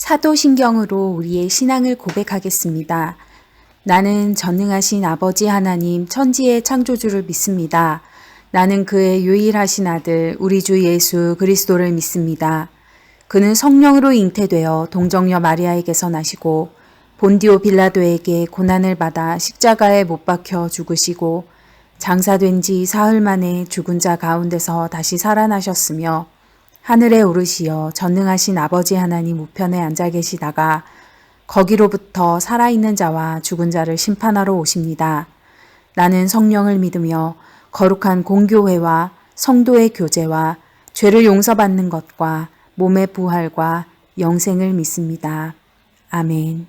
사도신경으로 우리의 신앙을 고백하겠습니다. 나는 전능하신 아버지 하나님 천지의 창조주를 믿습니다. 나는 그의 유일하신 아들 우리 주 예수 그리스도를 믿습니다. 그는 성령으로 잉태되어 동정녀 마리아에게서 나시고 본디오 빌라도에게 고난을 받아 십자가에 못 박혀 죽으시고 장사된 지 사흘 만에 죽은 자 가운데서 다시 살아나셨으며 하늘에 오르시어 전능하신 아버지 하나님 우편에 앉아 계시다가 거기로부터 살아있는 자와 죽은 자를 심판하러 오십니다. 나는 성령을 믿으며 거룩한 공교회와 성도의 교제와 죄를 용서받는 것과 몸의 부활과 영생을 믿습니다. 아멘.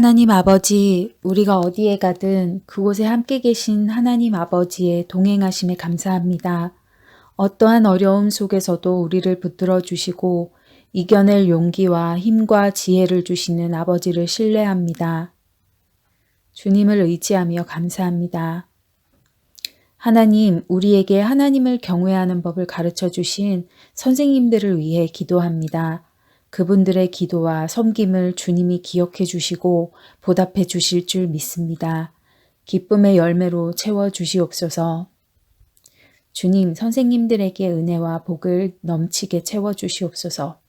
하나님 아버지, 우리가 어디에 가든 그곳에 함께 계신 하나님 아버지의 동행하심에 감사합니다. 어떠한 어려움 속에서도 우리를 붙들어 주시고 이겨낼 용기와 힘과 지혜를 주시는 아버지를 신뢰합니다. 주님을 의지하며 감사합니다. 하나님, 우리에게 하나님을 경외하는 법을 가르쳐 주신 선생님들을 위해 기도합니다. 그분들의 기도와 섬김을 주님이 기억해 주시고 보답해 주실 줄 믿습니다. 기쁨의 열매로 채워 주시옵소서. 주님, 선생님들에게 은혜와 복을 넘치게 채워 주시옵소서.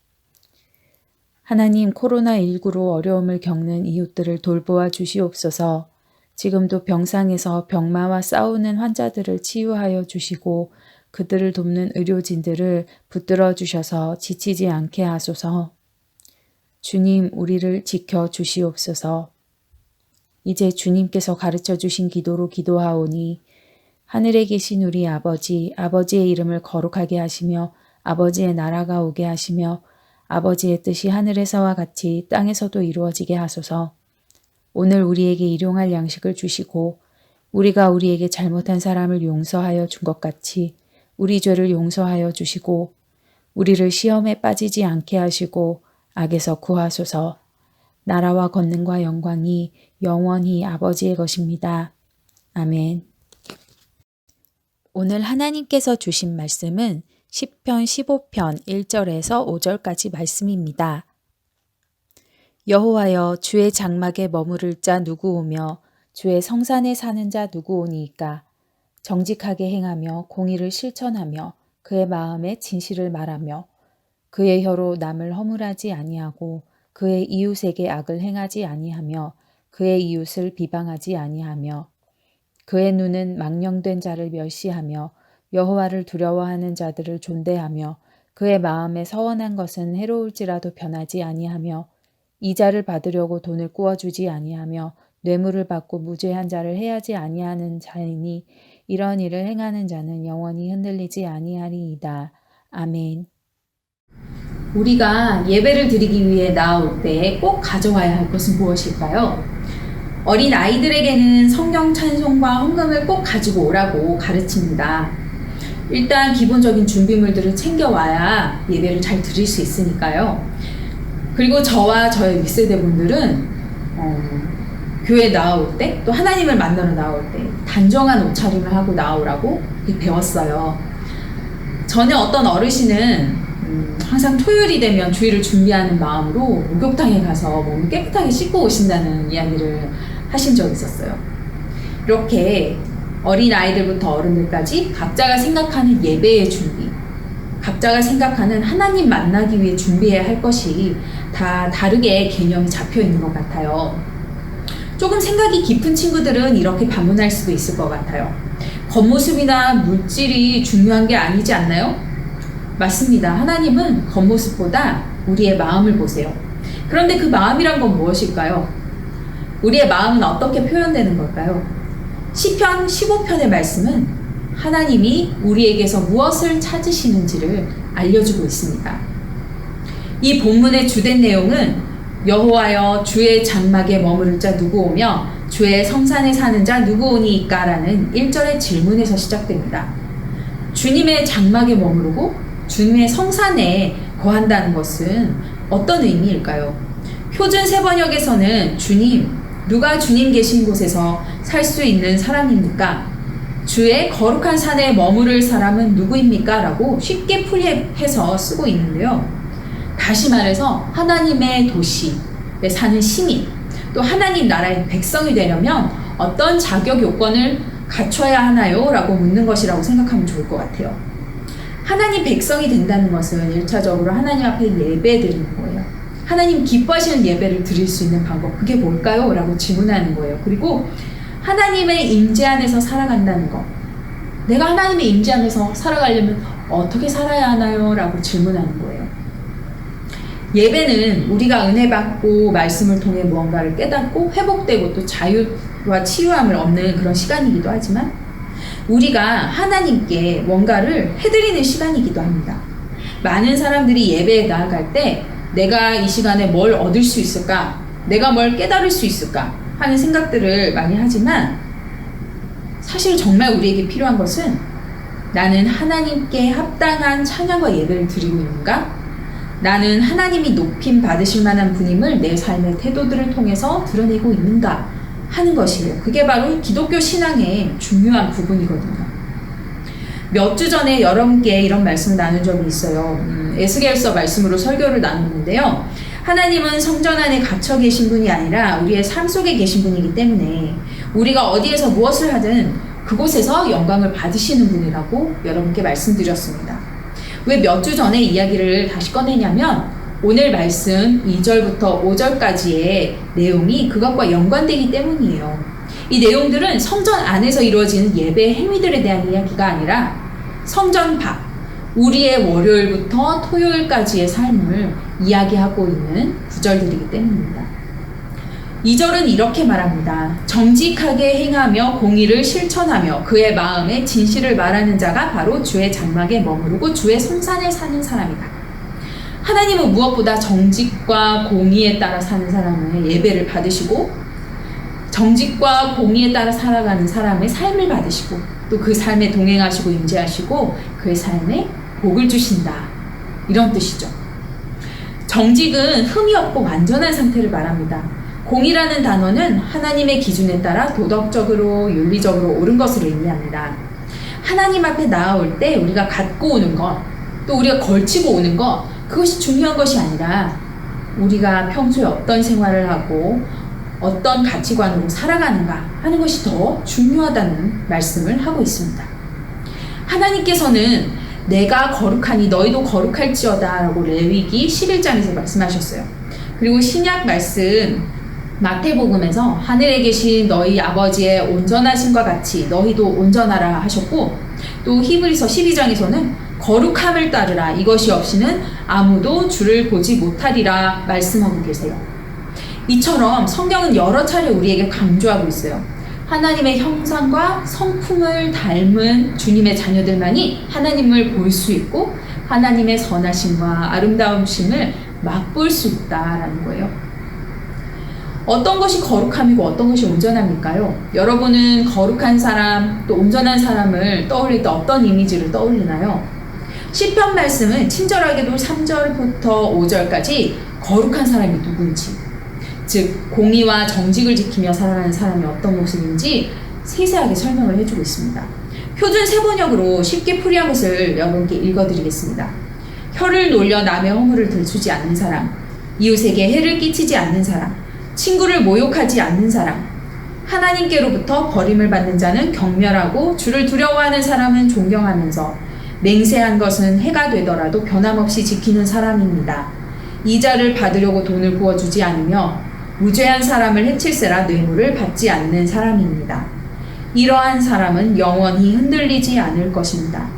하나님, 코로나19로 어려움을 겪는 이웃들을 돌보아 주시옵소서. 지금도 병상에서 병마와 싸우는 환자들을 치유하여 주시고 그들을 돕는 의료진들을 붙들어 주셔서 지치지 않게 하소서. 주님, 우리를 지켜 주시옵소서. 이제 주님께서 가르쳐 주신 기도로 기도하오니 하늘에 계신 우리 아버지, 아버지의 이름을 거룩하게 하시며 아버지의 나라가 오게 하시며 아버지의 뜻이 하늘에서와 같이 땅에서도 이루어지게 하소서. 오늘 우리에게 일용할 양식을 주시고 우리가 우리에게 잘못한 사람을 용서하여 준 것 같이 우리 죄를 용서하여 주시고 우리를 시험에 빠지지 않게 하시고 악에서 구하소서. 나라와 권능과 영광이 영원히 아버지의 것입니다. 아멘. 오늘 하나님께서 주신 말씀은 시편 15편 1절에서 5절까지 말씀입니다. 여호와여, 주의 장막에 머무를 자 누구오며 주의 성산에 사는 자 누구오니이까. 정직하게 행하며 공의를 실천하며 그의 마음에 진실을 말하며 그의 혀로 남을 허물하지 아니하고 그의 이웃에게 악을 행하지 아니하며 그의 이웃을 비방하지 아니하며 그의 눈은 망령된 자를 멸시하며 여호와를 두려워하는 자들을 존대하며 그의 마음에 서원한 것은 해로울지라도 변하지 아니하며 이자를 받으려고 돈을 꾸어주지 아니하며 뇌물을 받고 무죄한 자를 해하지 아니하는 자이니 이런 일을 행하는 자는 영원히 흔들리지 아니하리이다. 아멘. 우리가 예배를 드리기 위해 나올 때 꼭 가져와야 할 것은 무엇일까요? 어린 아이들에게는 성경 찬송과 헌금을 꼭 가지고 오라고 가르칩니다. 일단 기본적인 준비물들을 챙겨와야 예배를 잘 드릴 수 있으니까요. 그리고 저와 저의 윗세대 분들은 교회 나올 때 또 하나님을 만나러 나올 때 단정한 옷차림을 하고 나오라고 배웠어요. 전에 어떤 어르신은 항상 토요일이 되면 주일을 준비하는 마음으로 목욕탕에 가서 몸을 깨끗하게 씻고 오신다는 이야기를 하신 적이 있었어요. 이렇게 어린 아이들부터 어른들까지 각자가 생각하는 예배의 준비, 각자가 생각하는 하나님 만나기 위해 준비해야 할 것이 다 다르게 개념이 잡혀 있는 것 같아요. 조금 생각이 깊은 친구들은 이렇게 반문할 수도 있을 것 같아요. 겉모습이나 물질이 중요한 게 아니지 않나요? 맞습니다. 하나님은 겉모습보다 우리의 마음을 보세요. 그런데 그 마음이란 건 무엇일까요? 우리의 마음은 어떻게 표현되는 걸까요? 시편 15편의 말씀은 하나님이 우리에게서 무엇을 찾으시는지를 알려주고 있습니다. 이 본문의 주된 내용은 여호와여, 주의 장막에 머무를 자 누구 오며 주의 성산에 사는 자 누구 오니이까 라는 1절의 질문에서 시작됩니다. 주님의 장막에 머무르고 주님의 성산에 거한다는 것은 어떤 의미일까요? 표준 세번역에서는 주님, 누가 주님 계신 곳에서 살 수 있는 사람입니까? 주의 거룩한 산에 머무를 사람은 누구입니까? 라고 쉽게 풀이해서 쓰고 있는데요. 다시 말해서 하나님의 도시에 사는 시민, 또 하나님 나라의 백성이 되려면 어떤 자격 요건을 갖춰야 하나요? 라고 묻는 것이라고 생각하면 좋을 것 같아요. 하나님 백성이 된다는 것은 1차적으로 하나님 앞에 예배 드리는 거예요. 하나님 기뻐하시는 예배를 드릴 수 있는 방법, 그게 뭘까요? 라고 질문하는 거예요. 그리고 하나님의 임재 안에서 살아간다는 것, 내가 하나님의 임재 안에서 살아가려면 어떻게 살아야 하나요? 라고 질문하는 거예요. 예배는 우리가 은혜 받고 말씀을 통해 무언가를 깨닫고 회복되고 또 자유와 치유함을 얻는 그런 시간이기도 하지만 우리가 하나님께 뭔가를 해드리는 시간이기도 합니다. 많은 사람들이 예배에 나아갈 때 내가 이 시간에 뭘 얻을 수 있을까? 내가 뭘 깨달을 수 있을까 하는 생각들을 많이 하지만 사실 정말 우리에게 필요한 것은 나는 하나님께 합당한 찬양과 예배를 드리고 있는가? 나는 하나님이 높임 받으실 만한 분임을 내 삶의 태도들을 통해서 드러내고 있는가 하는 것이에요. 그게 바로 기독교 신앙의 중요한 부분이거든요. 몇 주 전에 여러분께 이런 말씀을 나눈 적이 있어요. 에스겔서 말씀으로 설교를 나눴는데요. 하나님은 성전 안에 갇혀 계신 분이 아니라 우리의 삶 속에 계신 분이기 때문에 우리가 어디에서 무엇을 하든 그곳에서 영광을 받으시는 분이라고 여러분께 말씀드렸습니다. 왜 몇 주 전에 이야기를 다시 꺼내냐면 오늘 말씀 2절부터 5절까지의 내용이 그것과 연관되기 때문이에요. 이 내용들은 성전 안에서 이루어지는 예배 행위들에 대한 이야기가 아니라 성전 밖, 우리의 월요일부터 토요일까지의 삶을 이야기하고 있는 구절들이기 때문입니다. 2절은 이렇게 말합니다. 정직하게 행하며 공의를 실천하며 그의 마음에 진실을 말하는 자가 바로 주의 장막에 머무르고 주의 성산에 사는 사람이다. 하나님은 무엇보다 정직과 공의에 따라 사는 사람의 예배를 받으시고 정직과 공의에 따라 살아가는 사람의 삶을 받으시고 또 그 삶에 동행하시고 임재하시고 그의 삶에 복을 주신다. 이런 뜻이죠. 정직은 흠이 없고 완전한 상태를 말합니다. 공의라는 단어는 하나님의 기준에 따라 도덕적으로 윤리적으로 옳은 것을 의미합니다. 하나님 앞에 나아올 때 우리가 갖고 오는 것, 또 우리가 걸치고 오는 것, 그것이 중요한 것이 아니라 우리가 평소에 어떤 생활을 하고 어떤 가치관으로 살아가는가 하는 것이 더 중요하다는 말씀을 하고 있습니다. 하나님께서는 내가 거룩하니 너희도 거룩할지어다 라고 레위기 11장에서 말씀하셨어요. 그리고 신약 말씀 마태복음에서 하늘에 계신 너희 아버지의 온전하심과 같이 너희도 온전하라 하셨고 또 히브리서 12장에서는 거룩함을 따르라 이것이 없이는 아무도 주를 보지 못하리라 말씀하고 계세요. 이처럼 성경은 여러 차례 우리에게 강조하고 있어요. 하나님의 형상과 성품을 닮은 주님의 자녀들만이 하나님을 볼 수 있고 하나님의 선하심과 아름다우심을 맛볼 수 있다라는 거예요. 어떤 것이 거룩함이고 어떤 것이 온전함일까요? 여러분은 거룩한 사람 또 온전한 사람을 떠올릴 때 어떤 이미지를 떠올리나요? 시편 말씀은 친절하게도 3절부터 5절까지 거룩한 사람이 누구인지 즉 공의와 정직을 지키며 살아가는 사람이 어떤 모습인지 세세하게 설명을 해주고 있습니다. 표준 세번역으로 쉽게 풀이한 것을 여러분께 읽어드리겠습니다. 혀를 놀려 남의 허물을 들추지 않는 사람, 이웃에게 해를 끼치지 않는 사람, 친구를 모욕하지 않는 사람, 하나님께로부터 버림을 받는 자는 경멸하고 주를 두려워하는 사람은 존경하면서 맹세한 것은 해가 되더라도 변함없이 지키는 사람입니다. 이자를 받으려고 돈을 부어주지 않으며 무죄한 사람을 해칠세라 뇌물을 받지 않는 사람입니다. 이러한 사람은 영원히 흔들리지 않을 것입니다.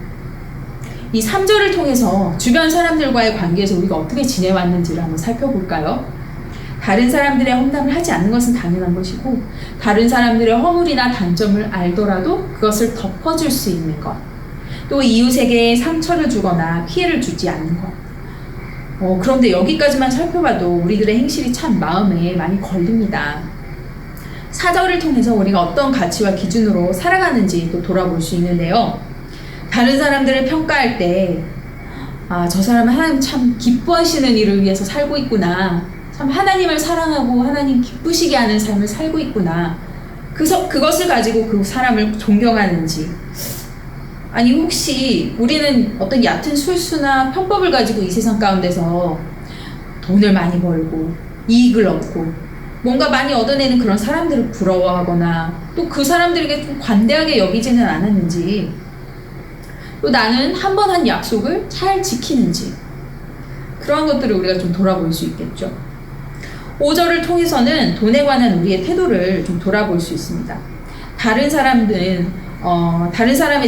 이 3절을 통해서 주변 사람들과의 관계에서 우리가 어떻게 지내왔는지를 한번 살펴볼까요? 다른 사람들의 험담을 하지 않는 것은 당연한 것이고 다른 사람들의 허물이나 단점을 알더라도 그것을 덮어줄 수 있는 것, 또 이웃에게 상처를 주거나 피해를 주지 않는 것. 그런데 여기까지만 살펴봐도 우리들의 행실이 참 마음에 많이 걸립니다. 4절을 통해서 우리가 어떤 가치와 기준으로 살아가는지 또 돌아볼 수 있는데요. 다른 사람들을 평가할 때 저 사람은 하나님 참 기뻐하시는 일을 위해서 살고 있구나. 참 하나님을 사랑하고 하나님 기쁘시게 하는 삶을 살고 있구나. 그것을 가지고 그 사람을 존경하는지, 아니 혹시 우리는 어떤 얕은 술수나 편법을 가지고 이 세상 가운데서 돈을 많이 벌고 이익을 얻고 뭔가 많이 얻어내는 그런 사람들을 부러워하거나 또 그 사람들에게 좀 관대하게 여기지는 않았는지, 또 나는 한 번 한 약속을 잘 지키는지, 그러한 것들을 우리가 좀 돌아볼 수 있겠죠. 5절을 통해서는 돈에 관한 우리의 태도를 좀 돌아볼 수 있습니다. 다른 사람의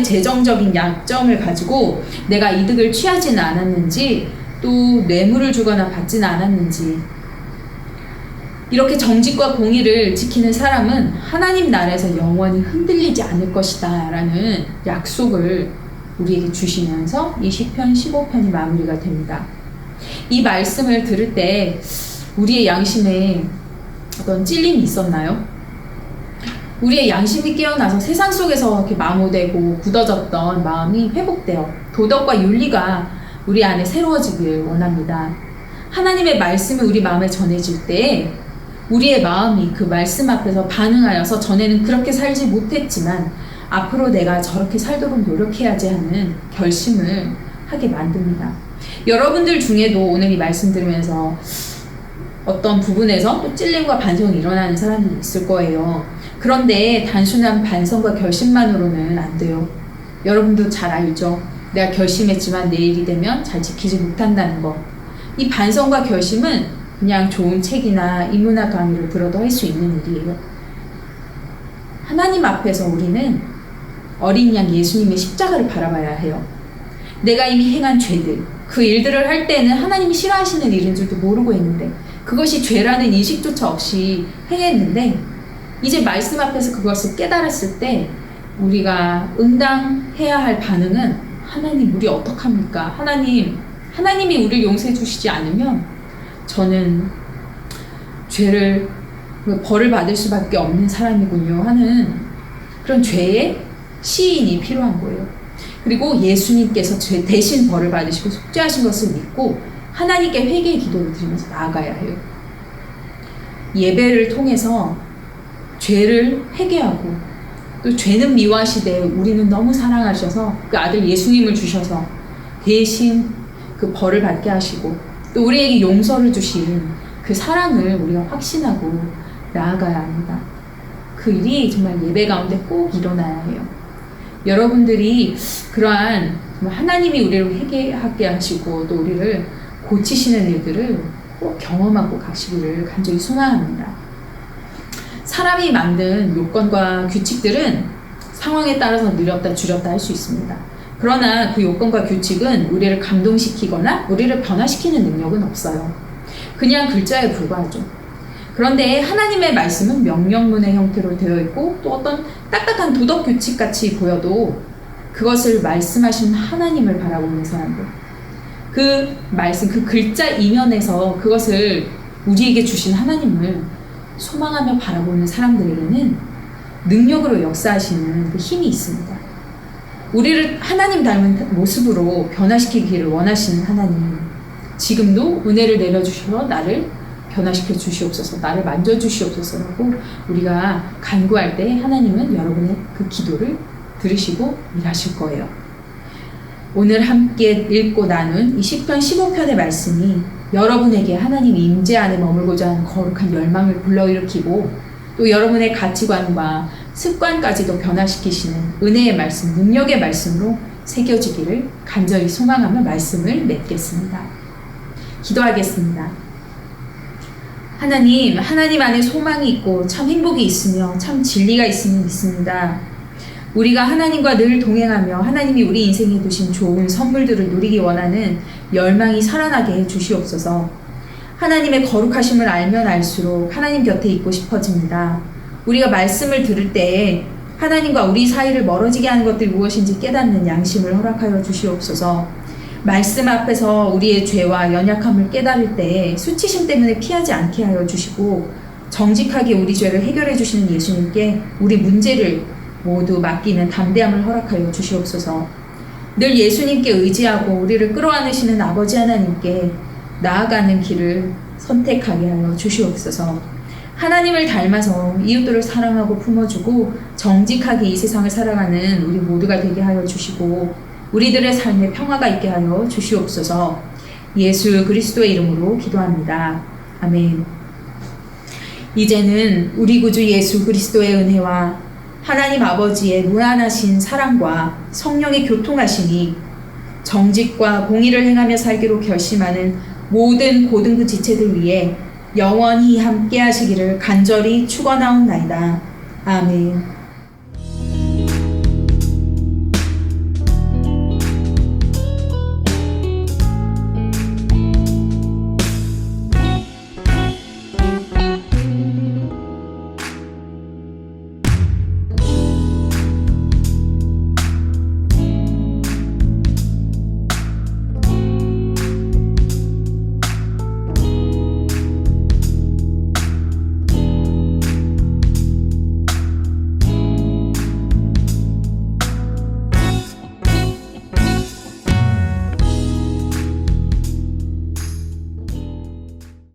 재정적인 약점을 가지고 내가 이득을 취하지는 않았는지, 또 뇌물을 주거나 받지는 않았는지, 이렇게 정직과 공의를 지키는 사람은 하나님 나라에서 영원히 흔들리지 않을 것이다 라는 약속을 우리에게 주시면서 이 시편 15편이 마무리가 됩니다. 이 말씀을 들을 때 우리의 양심에 어떤 찔림이 있었나요? 우리의 양심이 깨어나서 세상 속에서 이렇게 마모되고 굳어졌던 마음이 회복되어 도덕과 윤리가 우리 안에 새로워지길 원합니다. 하나님의 말씀이 우리 마음에 전해질 때 우리의 마음이 그 말씀 앞에서 반응하여서 전에는 그렇게 살지 못했지만 앞으로 내가 저렇게 살도록 노력해야지 하는 결심을 하게 만듭니다. 여러분들 중에도 오늘 이 말씀 들으면서 어떤 부분에서 또 찔림과 반성이 일어나는 사람들이 있을 거예요. 그런데 단순한 반성과 결심만으로는 안 돼요. 여러분도 잘 알죠? 내가 결심했지만 내일이 되면 잘 지키지 못한다는 거. 이 반성과 결심은 그냥 좋은 책이나 인문학 강의를 들어도 할 수 있는 일이에요. 하나님 앞에서 우리는 어린 양 예수님의 십자가를 바라봐야 해요. 내가 이미 행한 죄들, 그 일들을 할 때는 하나님이 싫어하시는 일인 줄도 모르고 했는데 그것이 죄라는 인식조차 없이 행했는데 이제 말씀 앞에서 그것을 깨달았을 때 우리가 응당해야 할 반응은 하나님 우리 어떡합니까? 하나님이 우리를 용서해 주시지 않으면 저는 죄를 벌을 받을 수밖에 없는 사람이군요 하는 그런 죄의 시인이 필요한 거예요. 그리고 예수님께서 죄 대신 벌을 받으시고 속죄하신 것을 믿고 하나님께 회개의 기도를 드리면서 나아가야 해요. 예배를 통해서 죄를 회개하고 또 죄는 미워하시되 우리는 너무 사랑하셔서 그 아들 예수님을 주셔서 대신 그 벌을 받게 하시고 또 우리에게 용서를 주신 그 사랑을 우리가 확신하고 나아가야 합니다. 그 일이 정말 예배 가운데 꼭 일어나야 해요. 여러분들이 그러한 하나님이 우리를 회개하게 하시고 또 우리를 고치시는 일들을 꼭 경험하고 가시기를 간절히 소망합니다. 사람이 만든 요건과 규칙들은 상황에 따라서 느렸다 줄였다 할 수 있습니다. 그러나 그 요건과 규칙은 우리를 감동시키거나 우리를 변화시키는 능력은 없어요. 그냥 글자에 불과하죠. 그런데 하나님의 말씀은 명령문의 형태로 되어 있고 또 어떤 딱딱한 도덕 규칙같이 보여도 그것을 말씀하신 하나님을 바라고 있는 사람들, 그 말씀, 그 글자 이면에서 그것을 우리에게 주신 하나님을 소망하며 바라보는 사람들에게는 능력으로 역사하시는 그 힘이 있습니다. 우리를 하나님 닮은 모습으로 변화시키기를 원하시는 하나님, 지금도 은혜를 내려주셔서 나를 변화시켜 주시옵소서, 나를 만져주시옵소서라고 우리가 간구할 때 하나님은 여러분의 그 기도를 들으시고 일하실 거예요. 오늘 함께 읽고 나눈 이 시편 15편의 말씀이 여러분에게 하나님의 임재 안에 머물고자 하는 거룩한 열망을 불러일으키고 또 여러분의 가치관과 습관까지도 변화시키시는 은혜의 말씀, 능력의 말씀으로 새겨지기를 간절히 소망하며 말씀을 맺겠습니다. 기도하겠습니다. 하나님 안에 소망이 있고 참 행복이 있으며 참 진리가 있음을 믿습니다. 우리가 하나님과 늘 동행하며 하나님이 우리 인생에 두신 좋은 선물들을 누리기 원하는 열망이 살아나게 해 주시옵소서. 하나님의 거룩하심을 알면 알수록 하나님 곁에 있고 싶어집니다. 우리가 말씀을 들을 때에 하나님과 우리 사이를 멀어지게 하는 것들이 무엇인지 깨닫는 양심을 허락하여 주시옵소서. 말씀 앞에서 우리의 죄와 연약함을 깨달을 때에 수치심 때문에 피하지 않게 하여 주시고 정직하게 우리 죄를 해결해 주시는 예수님께 우리 문제를 모두 맡기는 담대함을 허락하여 주시옵소서. 늘 예수님께 의지하고 우리를 끌어안으시는 아버지 하나님께 나아가는 길을 선택하게 하여 주시옵소서. 하나님을 닮아서 이웃들을 사랑하고 품어주고 정직하게 이 세상을 살아가는 우리 모두가 되게 하여 주시고 우리들의 삶에 평화가 있게 하여 주시옵소서. 예수 그리스도의 이름으로 기도합니다. 아멘. 이제는 우리 구주 예수 그리스도의 은혜와 하나님 아버지의 무한하신 사랑과 성령의 교통하심이 정직과 공의를 행하며 살기로 결심하는 모든 고등부 지체들 위해 영원히 함께 하시기를 간절히 축원하옵나이다. 아멘.